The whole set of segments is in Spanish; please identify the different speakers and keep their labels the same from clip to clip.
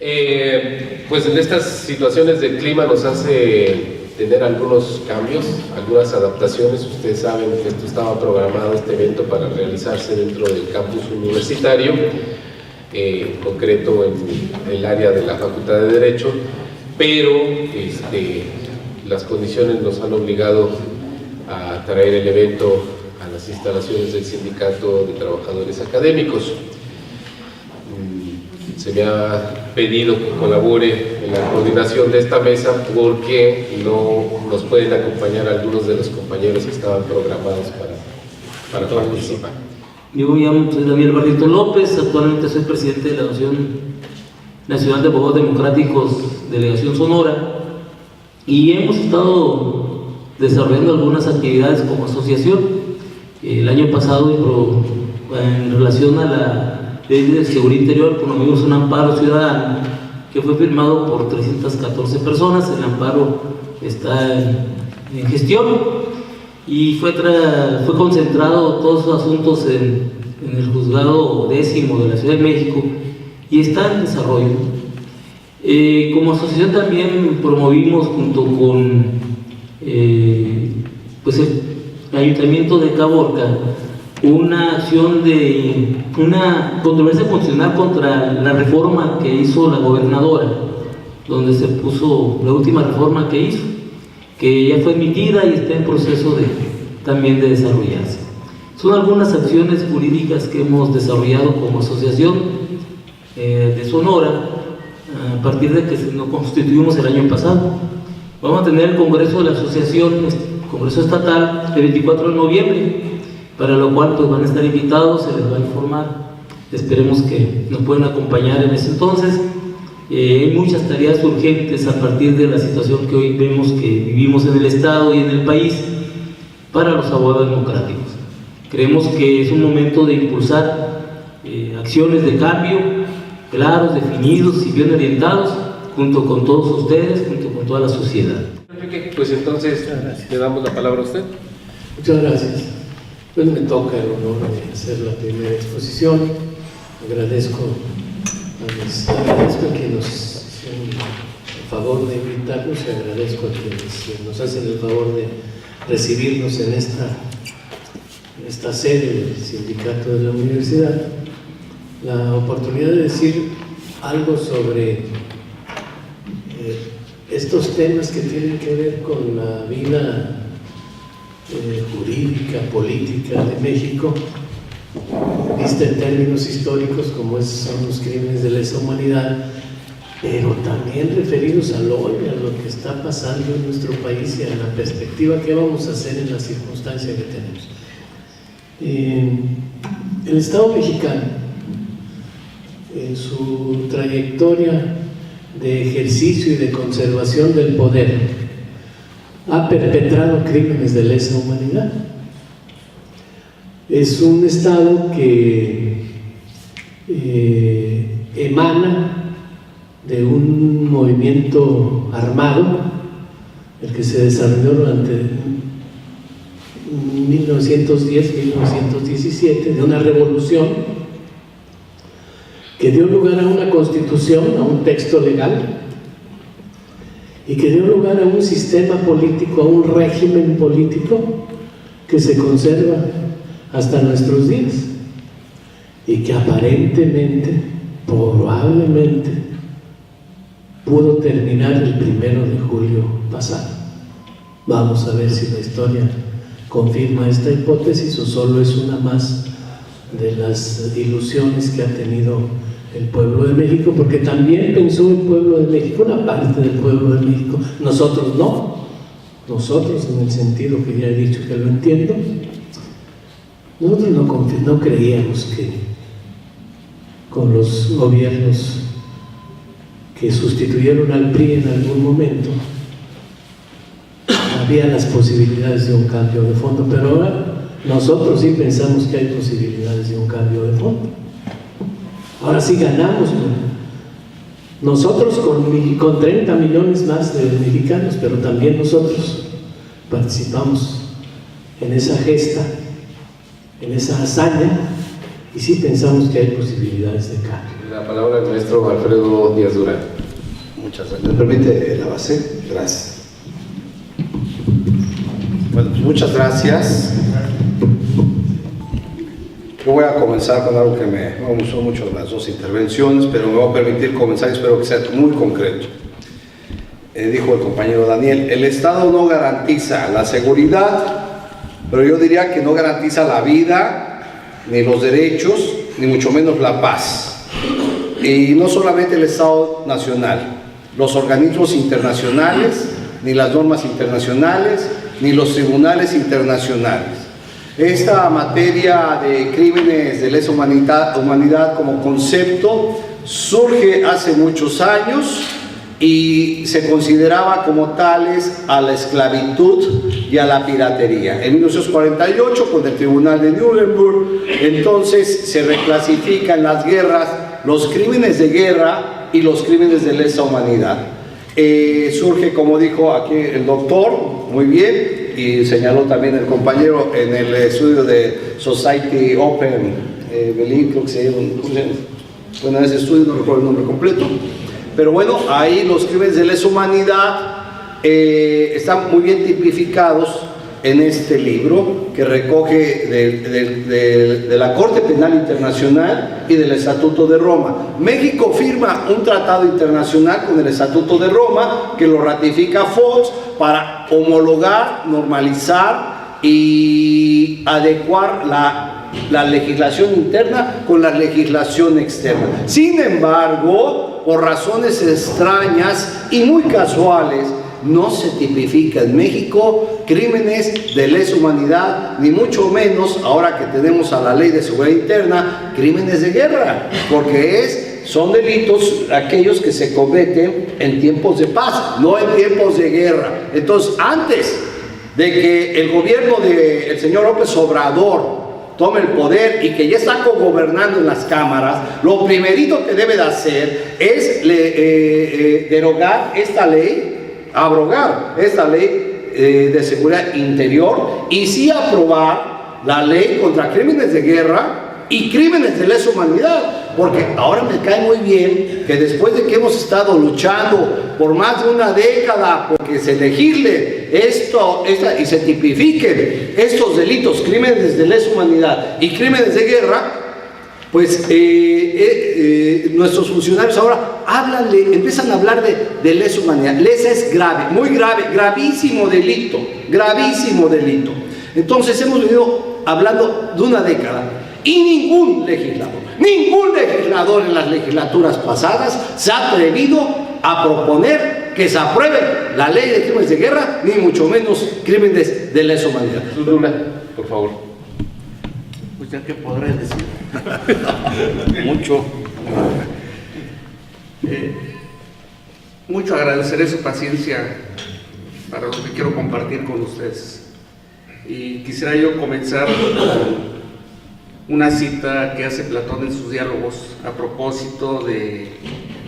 Speaker 1: Pues en estas situaciones del clima nos hace tener algunos cambios, algunas adaptaciones. Ustedes saben que esto estaba programado, este evento, para realizarse dentro del campus universitario, en concreto en el área de la Facultad de Derecho, pero las condiciones nos han obligado a traer el evento a las instalaciones del Sindicato de Trabajadores Académicos. Se me ha pedido que colabore en la coordinación de esta mesa porque no nos pueden acompañar algunos de los compañeros que estaban programados para participar.
Speaker 2: Yo me llamo, soy Daniel Barrito López, actualmente soy presidente de la Asociación Nacional de Abogados Democráticos, Delegación Sonora, y hemos estado desarrollando algunas actividades como asociación. El año pasado, en relación a la Ley de Seguridad Interior, promovimos un amparo ciudadano que fue firmado por 314 personas. El amparo está en gestión y fue concentrado todos los asuntos en el juzgado 10º de la Ciudad de México y está en desarrollo. Como asociación también promovimos junto con pues el Ayuntamiento de Caborca una acción de una controversia constitucional contra la reforma que hizo la gobernadora, donde se puso la última reforma que hizo, que ya fue emitida y está en proceso también de desarrollarse. Son algunas acciones jurídicas que hemos desarrollado como asociación de Sonora a partir de que nos constituimos el año pasado. Vamos a tener el Congreso de la Asociación, Congreso Estatal, el 24 de noviembre, para lo cual pues van a estar invitados, se les va a informar. Esperemos que nos puedan acompañar en ese entonces. Hay muchas tareas urgentes a partir de la situación que hoy vemos que vivimos en el Estado y en el país para los abogados democráticos. Creemos que es un momento de impulsar acciones de cambio claros, definidos y bien orientados, junto con todos ustedes, junto con toda la sociedad.
Speaker 1: Pues entonces le damos la palabra a usted.
Speaker 3: Muchas gracias. Pues me toca el honor de hacer la primera exposición. Agradezco a quienes nos hicieron el favor de invitarnos y agradezco a quienes nos hacen el favor de recibirnos en esta sede del sindicato de la universidad. La oportunidad de decir algo sobre estos temas que tienen que ver con la vida jurídica, política de México, vista en términos históricos como son los crímenes de lesa humanidad, pero también referidos al hoy, a lo que está pasando en nuestro país y a la perspectiva que vamos a hacer en la circunstancia que tenemos. El Estado mexicano, en su trayectoria de ejercicio y de conservación del poder, ha perpetrado crímenes de lesa humanidad. Es un Estado que emana de un movimiento armado, el que se desarrolló durante 1910-1917, de una revolución que dio lugar a una constitución, a un texto legal, y que dio lugar a un sistema político, a un régimen político que se conserva hasta nuestros días y que aparentemente, probablemente, pudo terminar el 1 de julio pasado. Vamos a ver si la historia confirma esta hipótesis o solo es una más de las ilusiones que ha tenido el pueblo de México, porque también pensó el pueblo de México, una parte del pueblo de México, nosotros no, nosotros en el sentido que ya he dicho que lo entiendo, nosotros no creíamos que con los gobiernos que sustituyeron al PRI en algún momento había las posibilidades de un cambio de fondo, pero ahora nosotros sí pensamos que hay posibilidades de un cambio de fondo. Ahora sí ganamos, nosotros con 30 millones más de mexicanos, pero también nosotros participamos en esa gesta, en esa hazaña, y sí pensamos que hay posibilidades de cambio.
Speaker 1: La palabra al maestro Alfredo Díaz Durán.
Speaker 4: Muchas gracias. ¿Me permite la base? Gracias. Bueno, pues muchas gracias. Yo voy a comenzar con algo que me gustó mucho de las dos intervenciones, pero me voy a permitir comenzar y espero que sea muy concreto. Dijo el compañero Daniel, el Estado no garantiza la seguridad, pero yo diría que no garantiza la vida, ni los derechos, ni mucho menos la paz. Y no solamente el Estado nacional, los organismos internacionales, ni las normas internacionales, ni los tribunales internacionales. Esta materia de crímenes de lesa humanidad como concepto surge hace muchos años y se consideraba como tales a la esclavitud y a la piratería. En 1948, con el Tribunal de Nuremberg, entonces se reclasifican las guerras, los crímenes de guerra y los crímenes de lesa humanidad. Surge, como dijo aquí el doctor, muy bien, y señaló también el compañero en el estudio de Society Open, Berlín, creo que se llama, bueno, ese estudio no recuerdo el nombre completo, pero bueno, ahí los crímenes de lesa humanidad están muy bien tipificados en este libro que recoge de la Corte Penal Internacional y del Estatuto de Roma. México firma un tratado internacional con el Estatuto de Roma que lo ratifica Fox para homologar, normalizar y adecuar la legislación interna con la legislación externa. Sin embargo, por razones extrañas y muy casuales, no se tipifica en México crímenes de lesa humanidad, ni mucho menos, ahora que tenemos a la Ley de Seguridad Interna, crímenes de guerra, porque son delitos aquellos que se cometen en tiempos de paz, no en tiempos de guerra. Entonces, antes de que el gobierno del señor López Obrador tome el poder y que ya está cogobernando en las cámaras, lo primerito que debe de hacer es derogar esta ley, abrogar esta ley de seguridad interior y sí aprobar la ley contra crímenes de guerra y crímenes de lesa humanidad, porque ahora me cae muy bien que después de que hemos estado luchando por más de una década porque se legisle y se tipifiquen estos delitos, crímenes de lesa humanidad y crímenes de guerra, pues nuestros funcionarios ahora empiezan a hablar de lesa humanidad. Lesa es grave, muy grave, gravísimo delito. Entonces hemos venido hablando de una década y ningún legislador en las legislaturas pasadas se ha atrevido a proponer que se apruebe la ley de crímenes de guerra, ni mucho menos crímenes de lesa humanidad.
Speaker 1: Luna, por favor.
Speaker 5: Pues ya que podré decir mucho agradeceré su paciencia para lo que quiero compartir con ustedes. Y quisiera yo comenzar con una cita que hace Platón en sus diálogos a propósito de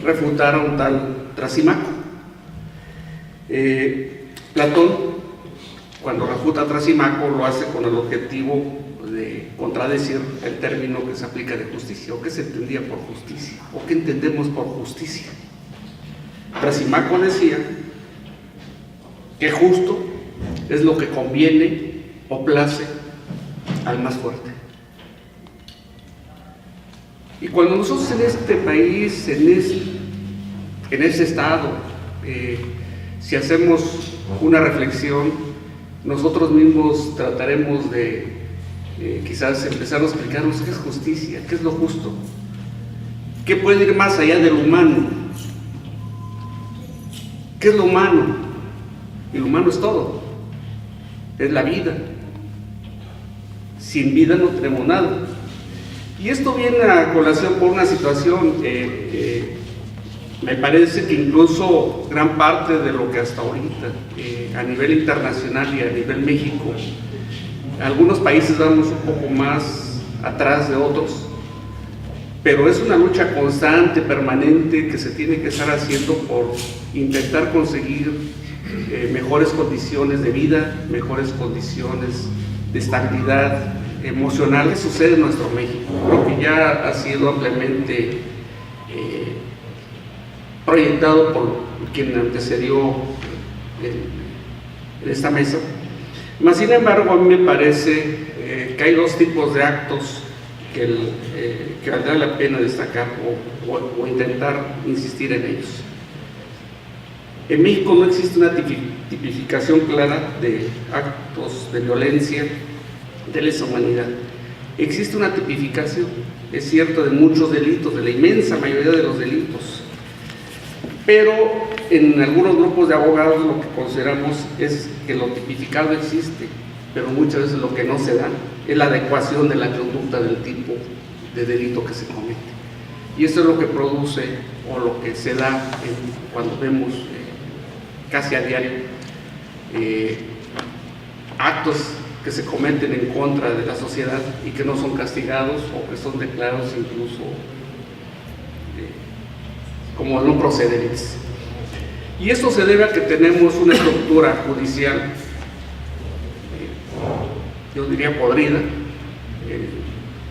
Speaker 5: refutar a un tal Trasimaco. Platón, cuando refuta a Trasimaco, lo hace con el objetivo de contradecir el término que se aplica de justicia, o que se entendía por justicia, o que entendemos por justicia. Trasimaco decía que justo es lo que conviene o place al más fuerte. Y cuando nosotros en este país, en ese estado, si hacemos una reflexión, nosotros mismos trataremos de quizás empezar a explicarnos qué es justicia, qué es lo justo, qué puede ir más allá de lo humano, qué es lo humano. Y lo humano es todo, es la vida. Sin vida no tenemos nada. Y esto viene a colación por una situación, me parece que incluso gran parte de lo que hasta ahorita, a nivel internacional y a nivel México, algunos países vamos un poco más atrás de otros, pero es una lucha constante, permanente, que se tiene que estar haciendo por intentar conseguir mejores condiciones de vida, mejores condiciones de estabilidad emocional que sucede en nuestro México. Creo que ya ha sido ampliamente proyectado por quien antecedió en esta mesa. Mas, sin embargo, a mí me parece que hay dos tipos de actos que valdrá la pena destacar o intentar insistir en ellos. En México no existe una tipificación clara de actos de violencia, de lesa humanidad. Existe una tipificación, es cierto, de muchos delitos, de la inmensa mayoría de los delitos, pero en algunos grupos de abogados lo que consideramos es que lo tipificado existe, pero muchas veces lo que no se da es la adecuación de la conducta del tipo de delito que se comete. Y eso es lo que produce o lo que se da cuando vemos casi a diario actos que se cometen en contra de la sociedad y que no son castigados o que son declarados incluso como no procedentes. Y esto se debe a que tenemos una estructura judicial, yo diría podrida,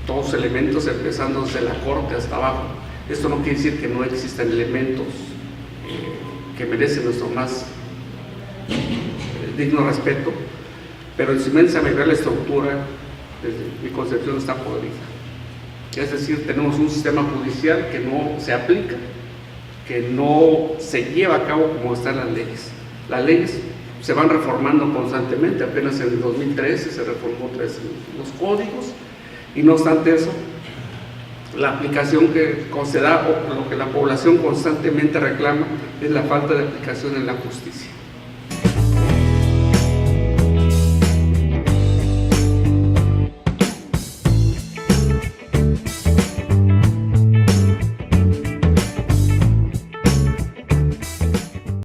Speaker 5: todos los elementos empezando desde la corte hasta abajo. Esto no quiere decir que no existan elementos que merecen nuestro más digno respeto, pero en su inmensa mayoría la estructura, desde mi concepción, está podrida. Es decir, tenemos un sistema judicial que no se aplica, que no se lleva a cabo como están las leyes. Las leyes se van reformando constantemente, apenas en el 2013 se reformó los códigos, y no obstante eso, la aplicación que se da o lo que la población constantemente reclama es la falta de aplicación en la justicia.